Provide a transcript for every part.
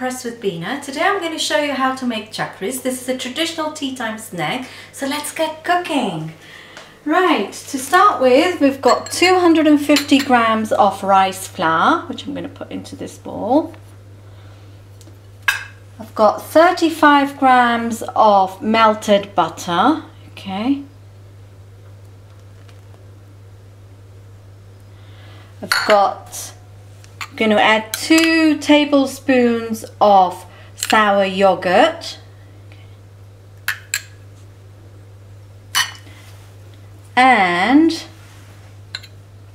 Breakfast with Beena. Today I'm going to show you how to make chakris. This is a traditional tea time snack, so let's get cooking. Right, to start with, we've got 250 grams of rice flour, which I'm going to put into this bowl. I've got 35 grams of melted butter, okay. I'm going to add 2 tablespoons of sour yogurt. And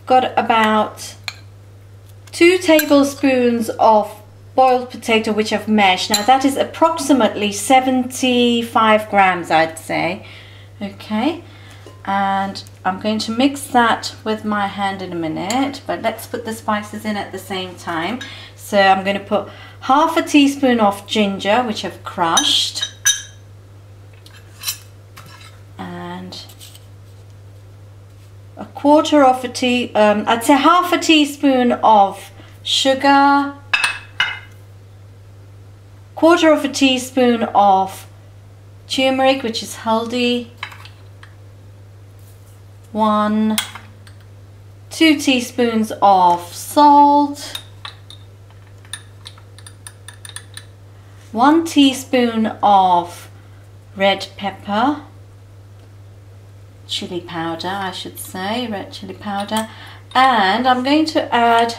got about 2 tablespoons of boiled potato which I've mashed. Now that is approximately 75 grams, I'd say. Okay, and I'm going to mix that with my hand in a minute, but let's put the spices in at the same time. So I'm going to put half a teaspoon of ginger, which I've crushed, and a quarter of a I'd say half a teaspoon of sugar, quarter of a teaspoon of turmeric, which is haldi, 2 teaspoons of salt, 1 teaspoon of red pepper, chili powder, I should say, red chili powder, and I'm going to add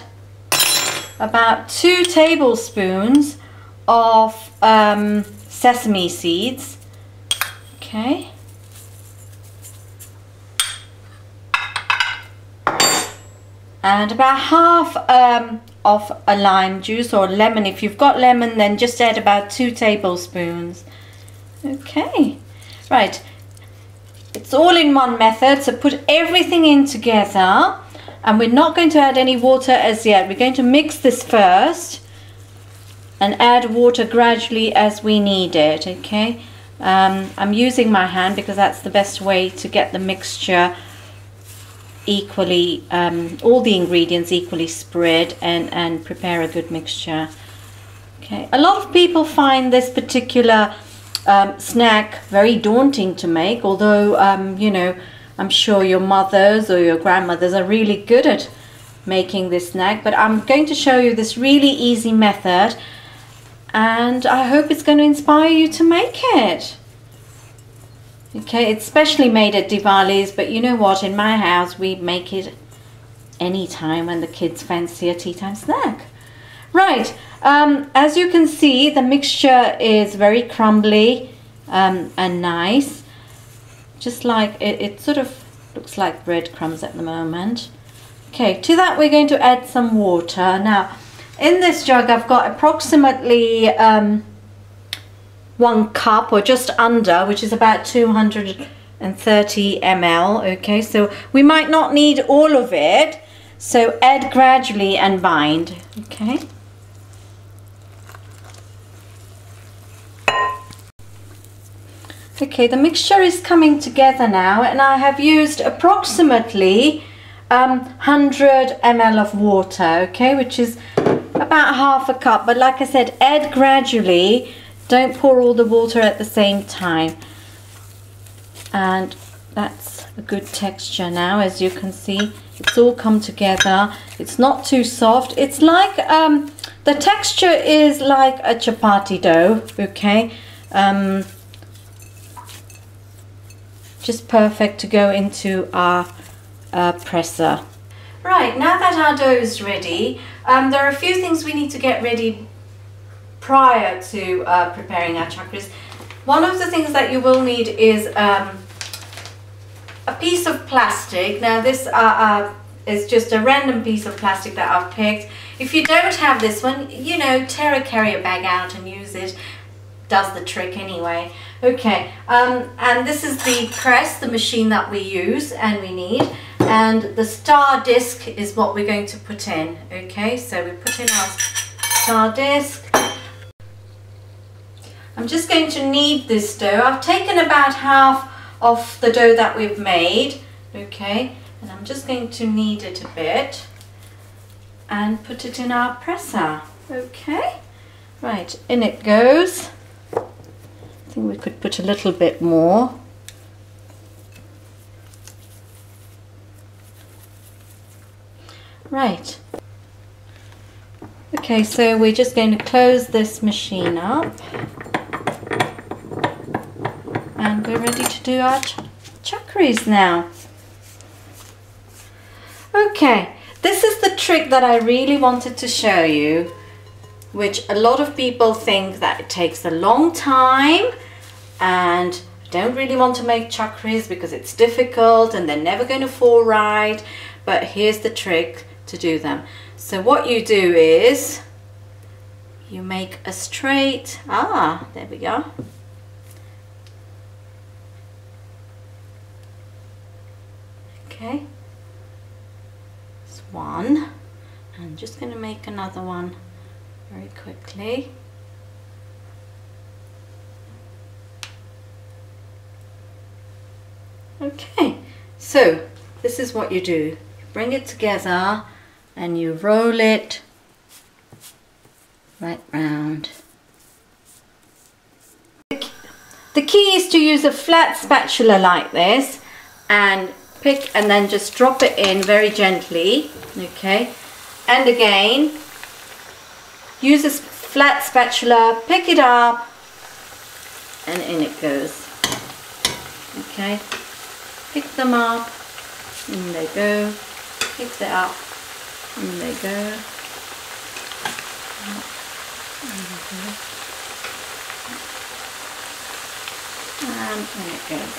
about 2 tablespoons of sesame seeds, okay. And about half of a lime juice or lemon. If you've got lemon, then just add about 2 tablespoons. Okay, right. It's all in one method, so put everything in together. And we're not going to add any water as yet. We're going to mix this first and add water gradually as we need it, okay? I'm using my hand because that's the best way to get the mixture equally, all the ingredients equally spread and prepare a good mixture. Okay, a lot of people find this particular snack very daunting to make, although you know, I'm sure your mothers or your grandmothers are really good at making this snack, but I'm going to show you this really easy method, and I hope it's going to inspire you to make it. Okay, it's specially made at Diwali's, but you know what, in my house we make it any time when the kids fancy a tea time snack. Right, as you can see, the mixture is very crumbly and nice, just like it sort of looks like breadcrumbs at the moment. Okay, to that we're going to add some water. Now in this jug I've got approximately 1 cup or just under, which is about 230 ml. Okay, so we might not need all of it, so add gradually and bind. Okay, okay, the mixture is coming together now, and I have used approximately 100 ml of water, okay, which is about half a cup, but like I said, add gradually. Don't pour all the water at the same time. And that's a good texture now, as you can see. It's all come together. It's not too soft. It's like, the texture is like a chapati dough, okay? Just perfect to go into our presser. Right, now that our dough is ready, there are a few things we need to get ready prior to preparing our chakris. One of the things that you will need is a piece of plastic. Now this is just a random piece of plastic that I've picked. If you don't have this one, you know, tear a carrier bag out and use it. Does the trick anyway. Okay, and this is the press, the machine that we use and we need. And the star disc is what we're going to put in. Okay, so we put in our star disc. I'm just going to knead this dough. I've taken about half of the dough that we've made, okay, and I'm just going to knead it a bit and put it in our presser, okay. Right, in it goes. I think we could put a little bit more. Right. Okay, so we're just going to close this machine up. And we're ready to do our chakris now. Okay, this is the trick that I really wanted to show you, which a lot of people think that it takes a long time and don't really want to make chakris because it's difficult and they're never going to fall right. But here's the trick to do them. So what you do is you make a straight, there we go. Okay, it's one. I'm just going to make another one very quickly. Okay, so this is what you do. You bring it together and you roll it right round. The key is to use a flat spatula like this and pick and then just drop it in very gently. Okay, and again use a flat spatula, pick it up and in it goes. Okay, pick them up, in they go, pick it up, in they go. And in it goes.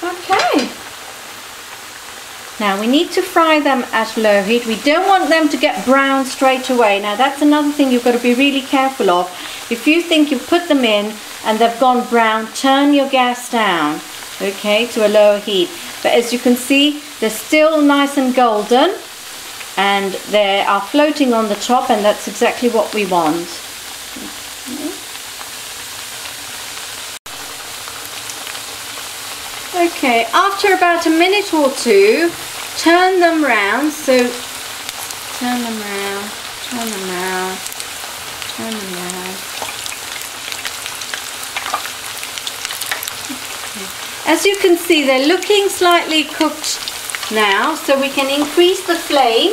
Okay. Now we need to fry them at low heat. We don't want them to get brown straight away. Now that's another thing you've got to be really careful of. If you think you've put them in and they've gone brown, turn your gas down, okay, to a lower heat. But as you can see, they're still nice and golden and they are floating on the top, and that's exactly what we want. Okay, after about a minute or two, turn them round. So turn them round, turn them round, turn them round. Okay. As you can see, they're looking slightly cooked now, so we can increase the flame,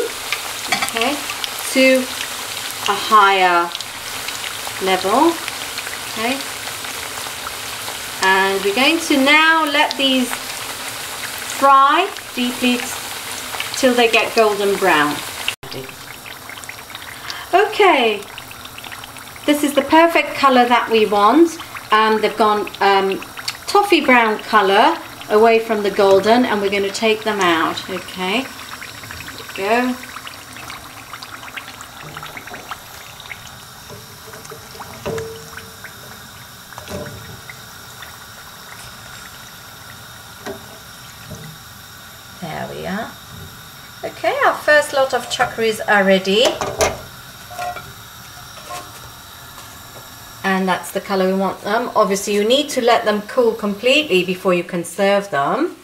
okay, to a higher level. Okay. And we're going to now let these fry deeply till they get golden brown. Okay, this is the perfect colour that we want. They've gone toffee brown colour away from the golden, and we're going to take them out. Okay, there we go. There we are. Okay, our first lot of chakris are ready. And that's the colour we want them. Obviously you need to let them cool completely before you can serve them.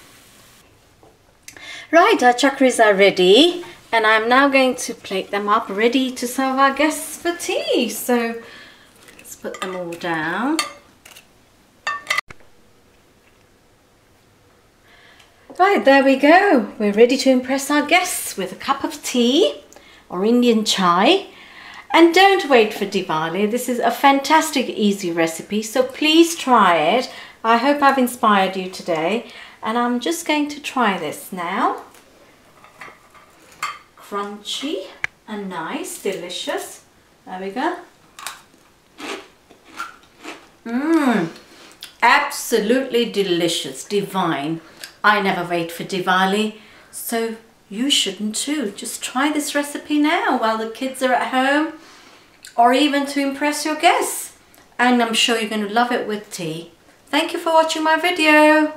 Right, our chakris are ready. And I'm now going to plate them up, ready to serve our guests for tea. So let's put them all down. Right, there we go. We're ready to impress our guests with a cup of tea or Indian chai. And don't wait for Diwali. This is a fantastic, easy recipe, so please try it. I hope I've inspired you today. And I'm just going to try this now. Crunchy and nice, delicious. There we go. Absolutely delicious, divine. I never wait for Diwali, so you shouldn't too. Just try this recipe now while the kids are at home, or even to impress your guests. And I'm sure you're going to love it with tea. Thank you for watching my video.